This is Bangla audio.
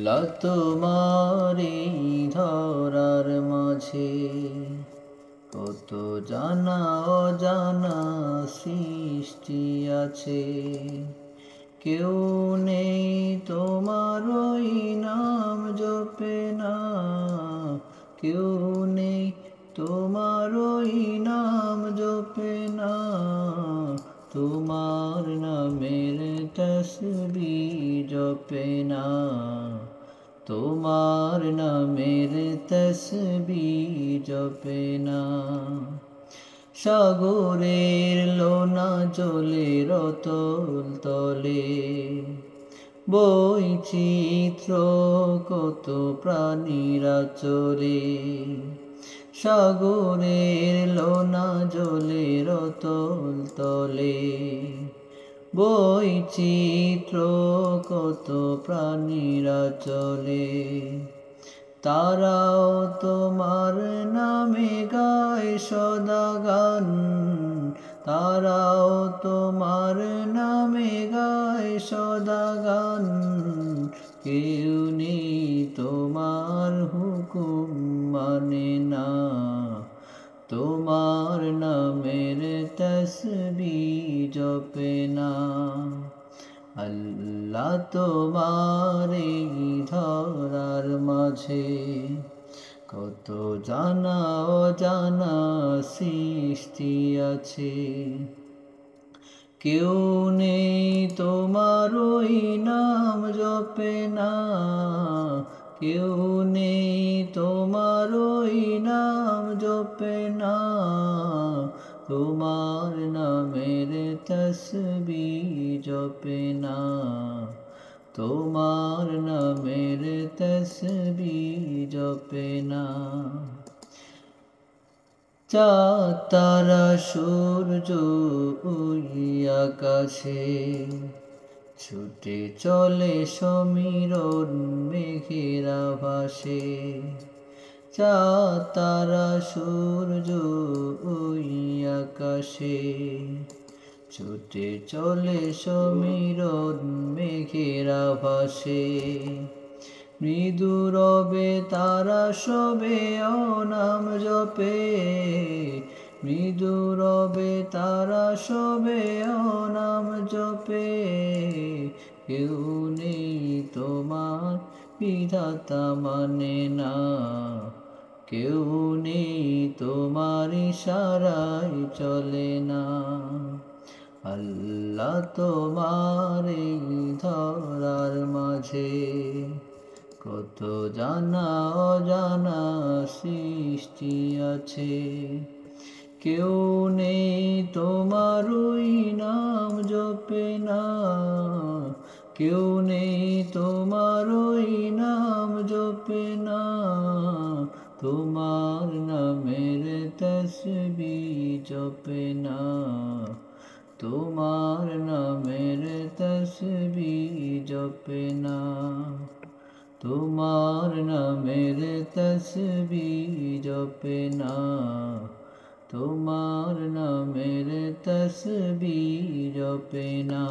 আল্লাহ তোমার এই ধরার মাঝে কত জানা অজানা সৃষ্টি আছে। কেউ নেই তোমার ওই নাম জপে না, কেউ নেই তোমার ওই নাম জপে না। তোমার নামের তসবিহ জপে না, তোমার নামের তসবিহ জপে না। সাগরের লোনা জলে রতল তলে বৈচিত্র্য কত প্রাণীরা চলে। সাগরের লোনা জলে রতল তলে বৈচিত্র্য কত প্রাণীরা চলে। তারাও তোমার নামে গায় সদা গান, তারাও তোমার নামে গায় সদা গান। কেউ নেই তোমার হুকুম মানে না, তোমার নামের তসবিহ জপে না। আল্লাহ তোমার এই ধরার মাঝে কত জানা অজানা সৃষ্টি আছে। কেউ নেই তোমার ওই নাম জপে না, কেউ নেই তোমার ওই নাম জপে না। তোমার নামের তসবিহ জপে না, তোমার নামের তসবিহ জপে না। চাঁদ তারা সূর্য ওই আকাশে ছুটে চলে সমীরণ মেঘেরা ভাসে। চাঁদ তারা সূর্য ওই আকাশে ছুটে চলে সমীরণ মেঘেরা ভাসে। মৃদু রবে তারা সবে অনাম জপে, মৃদু রবে তারা সবে অনাম জপে। কেউ নেই তোমার বিধাতা মানে না, কেউ নেই তোমার ইশারায় চলে না। আল্লাহ তোমার এই ধরার মাঝে কত জানা অজানা সৃষ্টি আছে। কেউ নেই তোমার ওই নাম জপে না, কেউ নেই তোমার ওই নাম জপে না। তোমার নামের তসবিহ জপে না, তোমার নামের তসবিহ জপে না, তোমার নামের তসবিহ জপে না, তোমার নামের তসবিহ জপে না।